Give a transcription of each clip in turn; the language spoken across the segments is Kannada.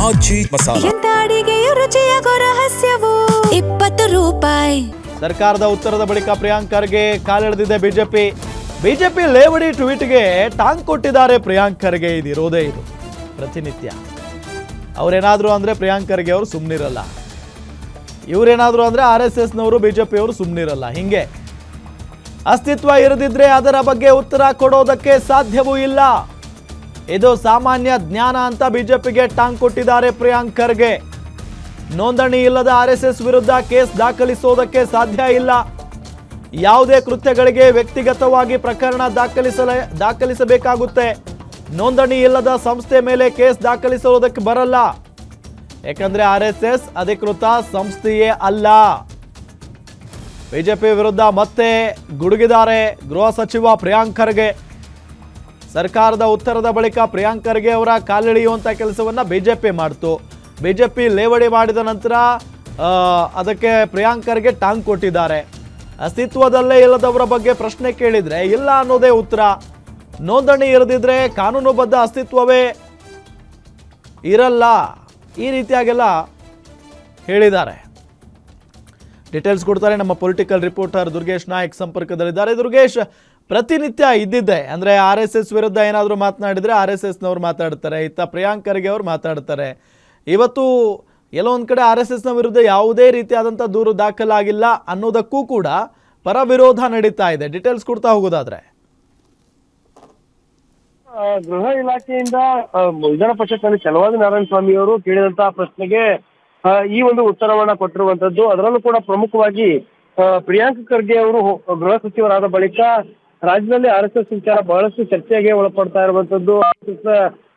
ಆಚಿ ಮಸಾಲ. ಎಂತ ಅಡಿಗೆಯ ರುಚಿಯಾಗೋ ರಹಸ್ಯವು 20 ರೂಪಾಯಿ. ಸರ್ಕಾರದ ಉತ್ತರದ ಬಳಿಕ ಪ್ರಿಯಾಂಕ್ ಖರ್ಗೆ ಕಾಲೆಳೆದಿದೆ ಬಿಜೆಪಿ ಲೇವಡಿ ಟ್ವೀಟ್ಗೆ ಟಾಂಗ್ ಕೊಟ್ಟಿದ್ದಾರೆ ಪ್ರಿಯಾಂಕ್ ಖರ್ಗೆ. ಇದಿರೋದೇ ಇದು ಪ್ರತಿನಿತ್ಯ. ಅವರೇನಾದ್ರು ಅಂದ್ರೆ ಪ್ರಿಯಾಂಕ್ ಖರ್ಗೆ ಅವರು ಸುಮ್ಮನಿರಲ್ಲ, ಇವರೇನಾದ್ರು ಅಂದ್ರೆ RSSನವರು ಬಿಜೆಪಿಯವರು ಸುಮ್ಮನಿರಲ್ಲ. ಹಿಂಗೆ ಅಸ್ತಿತ್ವ ಇರದಿದ್ರೆ ಅದರ ಬಗ್ಗೆ ಉತ್ತರ ಕೊಡೋದಕ್ಕೆ ಸಾಧ್ಯವೂ ಇಲ್ಲ. ಇದು ಸಾಮಾನ್ಯ ಜ್ಞಾನ ಅಂತ ಬಿಜೆಪಿಗೆ ಟಾಂಗ್ ಕೊಟ್ಟಿದ್ದಾರೆ ಪ್ರಿಯಾಂಕ್ ಖರ್ಗೆ. ನೋಂದಣಿ ಇಲ್ಲದ RSS ವಿರುದ್ಧ ಕೇಸ್ ದಾಖಲಿಸೋದಕ್ಕೆ ಸಾಧ್ಯ ಇಲ್ಲ. ಯಾವುದೇ ಕೃತ್ಯಗಳಿಗೆ ವ್ಯಕ್ತಿಗತವಾಗಿ ಪ್ರಕರಣ ದಾಖಲಿಸಬೇಕಾಗುತ್ತೆ. ನೋಂದಣಿ ಇಲ್ಲದ ಸಂಸ್ಥೆ ಮೇಲೆ ಕೇಸ್ ದಾಖಲಿಸೋದಕ್ಕೆ ಬರಲ್ಲ. ಯಾಕಂದ್ರೆ RSS ಅಧಿಕೃತ ಸಂಸ್ಥೆಯೇ ಅಲ್ಲ. ಬಿಜೆಪಿ ವಿರುದ್ಧ ಮತ್ತೆ ಗುಡುಗಿದ್ದಾರೆ ಗೃಹ ಸಚಿವ ಪ್ರಿಯಾಂಕ್ ಖರ್ಗೆ. ಸರ್ಕಾರದ ಉತ್ತರದ ಬಳಿಕ ಪ್ರಿಯಾಂಕ್ ಖರ್ಗೆ ಅವರ ಕಾಲೆಳೆಯುವಂಥ ಕೆಲಸವನ್ನ ಬಿಜೆಪಿ ಮಾಡ್ತು. ಬಿಜೆಪಿ ಲೇವಡಿ ಮಾಡಿದ ನಂತರ ಅದಕ್ಕೆ ಪ್ರಿಯಾಂಕ್ ಖರ್ಗೆ ಟಾಂಗ್ ಕೊಟ್ಟಿದ್ದಾರೆ. ಅಸ್ತಿತ್ವದಲ್ಲೇ ಇಲ್ಲದವರ ಬಗ್ಗೆ ಪ್ರಶ್ನೆ ಕೇಳಿದ್ರೆ ಇಲ್ಲ ಅನ್ನೋದೇ ಉತ್ತರ. ನೋಂದಣಿ ಇರದಿದ್ರೆ ಕಾನೂನುಬದ್ಧ ಅಸ್ತಿತ್ವವೇ ಇರಲ್ಲ, ಈ ರೀತಿಯಾಗೆಲ್ಲ ಹೇಳಿದ್ದಾರೆ. ಡೀಟೇಲ್ಸ್ ಕೊಡ್ತಾರೆ ನಮ್ಮ ಪೊಲಿಟಿಕಲ್ ರಿಪೋರ್ಟರ್ ದುರ್ಗೇಶ್ ನಾಯಕ್ ಸಂಪರ್ಕದಲ್ಲಿದ್ದಾರೆ. ದುರ್ಗೇಶ್, ಪ್ರತಿನಿತ್ಯ ಇದ್ದಿದ್ದೆ ಅಂದರೆ RSS ವಿರುದ್ಧ ಏನಾದರೂ ಮಾತನಾಡಿದರೆ RSSನವ್ರು ಮಾತಾಡ್ತಾರೆ, ಇತ್ತ ಪ್ರಿಯಾಂಕ್ ಖರ್ಗೆ ಅವರು ಮಾತಾಡ್ತಾರೆ. ಇವತ್ತು ಎಲ್ಲೊಂದು ಕಡೆ RSSನ ವಿರುದ್ಧ ಯಾವುದೇ ರೀತಿಯಾದಂಥ ದೂರು ದಾಖಲಾಗಿಲ್ಲ ಅನ್ನೋದಕ್ಕೂ ಕೂಡ ಪರ ವಿರೋಧ ನಡೀತಾ ಇದೆ. ಡೀಟೇಲ್ಸ್ ಕೊಡ್ತಾ ಹೋಗೋದಾದ್ರೆ. ಗೃಹ ಇಲಾಖೆಯಿಂದ ವಿಧಾನ ಪರಿಷತ್ನಲ್ಲಿ ಛಲವಾದಿ ನಾರಾಯಣ ಸ್ವಾಮಿ ಅವರು ಕೇಳಿದಂತಹ ಪ್ರಶ್ನೆಗೆ ಈ ಒಂದು ಉತ್ತರವನ್ನ ಕೊಟ್ಟಿರುವಂತದ್ದು. ಅದರಲ್ಲೂ ಕೂಡ ಪ್ರಮುಖವಾಗಿ ಪ್ರಿಯಾಂಕ್ ಖರ್ಗೆ ಅವರು ಗೃಹ ಸಚಿವರಾದ ಬಳಿಕ ರಾಜ್ಯದಲ್ಲಿ RSS ವಿಚಾರ ಬಹಳಷ್ಟು ಚರ್ಚೆಗೆ ಒಳಪಡ್ತಾ ಇರುವಂತದ್ದು.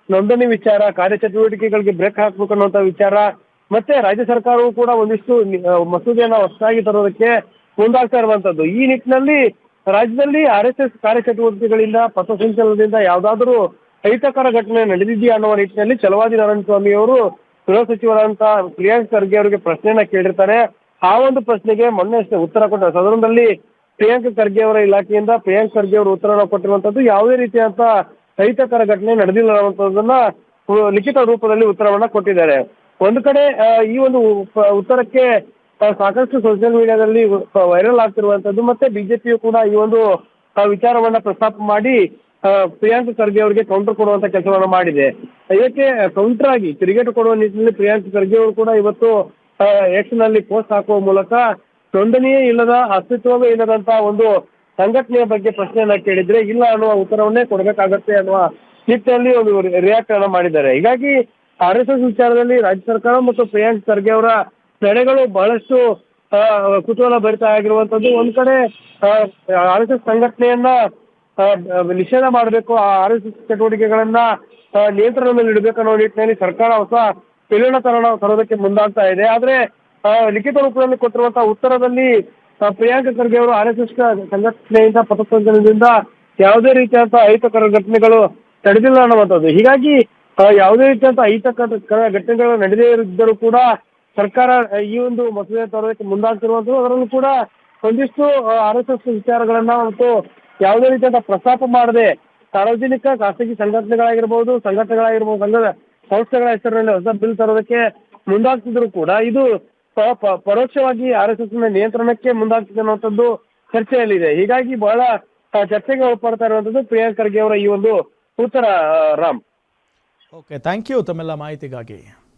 ನೋಂದಣಿ ವಿಚಾರ, ಕಾರ್ಯಚಟುವಟಿಕೆಗಳಿಗೆ ಬ್ರೇಕ್ ಹಾಕ್ಬೇಕು ಅನ್ನುವಂತ ವಿಚಾರ, ಮತ್ತೆ ರಾಜ್ಯ ಸರ್ಕಾರವು ಕೂಡ ಒಂದಿಷ್ಟು ಮಸೂದೆಯನ್ನ ಹೊಸದಾಗಿ ತರೋದಕ್ಕೆ ಮುಂದಾಗ್ತಾ ಇರುವಂತದ್ದು. ಈ ನಿಟ್ಟಿನಲ್ಲಿ ರಾಜ್ಯದಲ್ಲಿ RSS ಕಾರ್ಯಚಟುವಟಿಕೆಗಳಿಂದ ಪಥಸಂಚಲನದಿಂದ ಯಾವ್ದಾದ್ರು ಅಹಿತಕರ ಘಟನೆ ನಡೆದಿದೆಯಾ ಅನ್ನುವ ನಿಟ್ಟಿನಲ್ಲಿ ಛಲವಾದಿ ನಾರಾಯಣ ಸ್ವಾಮಿ ಅವರು ಗೃಹ ಸಚಿವರಂತ ಪ್ರಿಯಾಂಕ್ ಖರ್ಗೆ ಅವರಿಗೆ ಪ್ರಶ್ನೆಯನ್ನ ಕೇಳಿರ್ತಾರೆ. ಆ ಒಂದು ಪ್ರಶ್ನೆಗೆ ಮೊನ್ನೆ ಉತ್ತರ ಕೊಟ್ಟ ಸದನದಲ್ಲಿ ಪ್ರಿಯಾಂಕ್ ಖರ್ಗೆ ಅವರ ಇಲಾಖೆಯಿಂದ ಪ್ರಿಯಾಂಕ್ ಖರ್ಗೆ ಅವರು ಉತ್ತರ ಕೊಟ್ಟಿರುವಂತದ್ದು ಯಾವುದೇ ರೀತಿಯಂತ ಅಹಿತಕರ ಘಟನೆ ನಡೆದಿಲ್ಲ ಅನ್ನುವಂಥದ್ದನ್ನ ಲಿಖಿತ ರೂಪದಲ್ಲಿ ಉತ್ತರವನ್ನ ಕೊಟ್ಟಿದ್ದಾರೆ. ಒಂದು ಕಡೆ ಈ ಒಂದು ಉತ್ತರಕ್ಕೆ ಸಾಕಷ್ಟು ಸೋಷಿಯಲ್ ಮೀಡಿಯಾದಲ್ಲಿ ವೈರಲ್ ಆಗ್ತಿರುವಂತದ್ದು, ಮತ್ತೆ ಬಿಜೆಪಿಯು ಕೂಡ ಈ ಒಂದು ವಿಚಾರವನ್ನ ಪ್ರಸ್ತಾಪ ಮಾಡಿ ಪ್ರಿಯಾಂಕ್ ಖರ್ಗೆ ಅವರಿಗೆ ಕೌಂಟರ್ ಕೊಡುವಂತ ಕೆಲಸವನ್ನ ಮಾಡಿದೆ. ಇದಕ್ಕೆ ಕೌಂಟರ್ ಆಗಿ ತಿರುಗೇಟು ಕೊಡುವ ನಿಟ್ಟಿನಲ್ಲಿ ಪ್ರಿಯಾಂಕ್ ಖರ್ಗೆ ಅವರು ಕೂಡ ಇವತ್ತು ಎಕ್ಸ್ ನಲ್ಲಿ ಪೋಸ್ಟ್ ಹಾಕುವ ಮೂಲಕ ನೋಂದಣಿಯೇ ಇಲ್ಲದ, ಅಸ್ತಿತ್ವವೇ ಇಲ್ಲದಂತ ಒಂದು ಸಂಘಟನೆಯ ಬಗ್ಗೆ ಪ್ರಶ್ನೆಯನ್ನ ಕೇಳಿದ್ರೆ ಇಲ್ಲ ಅನ್ನುವ ಉತ್ತರವನ್ನೇ ಕೊಡಬೇಕಾಗತ್ತೆ ಅನ್ನುವ ನಿಟ್ಟಿನಲ್ಲಿ ಒಂದು ರಿಯಾಕ್ಟ್ ಅನ್ನ ಮಾಡಿದ್ದಾರೆ. ಹೀಗಾಗಿ RSS ವಿಚಾರದಲ್ಲಿ ರಾಜ್ಯ ಸರ್ಕಾರ ಮತ್ತು ಪ್ರಿಯಾಂಕ್ ಖರ್ಗೆ ಅವರ ನಡೆಗಳು ಬಹಳಷ್ಟು ಕುತೂಹಲ ಭರಿತ ಆಗಿರುವಂತದ್ದು. ಒಂದ್ ಕಡೆ RSS ಸಂಘಟನೆಯನ್ನ ನಿಷೇಧ ಮಾಡಬೇಕು, RSS ಚಟುವಟಿಕೆಗಳನ್ನ ನಿಯಂತ್ರಣ ಮೇಲೆ ಇಡಬೇಕು ಅನ್ನೋ ನಿಟ್ಟಿನಲ್ಲಿ ಸರ್ಕಾರ ಹೊಸ ಪಿಲಿನ ತರೋದಕ್ಕೆ ಮುಂದಾಗ್ತಾ ಇದೆ. ಆದ್ರೆ ಲಿಖಿತ ರೂಪದಲ್ಲಿ ಕೊಟ್ಟಿರುವಂತಹ ಉತ್ತರದಲ್ಲಿ ಪ್ರಿಯಾಂಕ್ ಖರ್ಗೆ ಅವರು RSS ಸಂಘಟನೆಯಿಂದ ಪಥಸಂಚಲನದಿಂದ ಯಾವುದೇ ರೀತಿಯಾದಂತಹ ಅಹಿತಕರ ಘಟನೆಗಳು ನಡೆದಿಲ್ಲ ಅನ್ನುವಂಥದ್ದು. ಹೀಗಾಗಿ ಯಾವುದೇ ರೀತಿಯಾದಂತಹ ಅಹಿತಕರ ಘಟನೆಗಳು ನಡೆದೇ ಇದ್ದರೂ ಕೂಡ ಸರ್ಕಾರ ಈ ಒಂದು ಮಸೂದೆ ತರೋದಕ್ಕೆ ಮುಂದಾಗ್ತಿರುವಂಥದ್ದು. ಅದರಲ್ಲೂ ಕೂಡ ಒಂದಿಷ್ಟು RSS ವಿಚಾರಗಳನ್ನ ಮತ್ತು ಯಾವುದೇ ರೀತಿಯಾದ ಪ್ರಸ್ತಾಪ ಮಾಡದೆ ಸಾರ್ವಜನಿಕ ಖಾಸಗಿ ಸಂಘಟನೆಗಳಾಗಿರ್ಬೋದು, ಸಂಘದ ಸಂಸ್ಥೆಗಳ ಹೆಸರಿನಲ್ಲಿ ಹೊಸ ಬಿಲ್ ತರೋದಕ್ಕೆ ಮುಂದಾಗ್ತಿದ್ರು ಕೂಡ ಇದು ಪರೋಕ್ಷವಾಗಿ RSS ನಿಯಂತ್ರಣಕ್ಕೆ ಮುಂದಾಗ್ತಿದೆ ಅನ್ನುವಂಥದ್ದು ಚರ್ಚೆಯಲ್ಲಿದೆ. ಹೀಗಾಗಿ ಬಹಳ ಚರ್ಚೆಗೆ ಒಳಪಡ್ತಾ ಇರುವಂತದ್ದು ಪ್ರಿಯಾಂಕ್ ಖರ್ಗೆ ಅವರ ಈ ಒಂದು ಉತ್ತರ. ರಾಮ್, ಓಕೆ, ಥ್ಯಾಂಕ್ ಯು ತಮ್ಮೆಲ್ಲ ಮಾಹಿತಿಗಾಗಿ.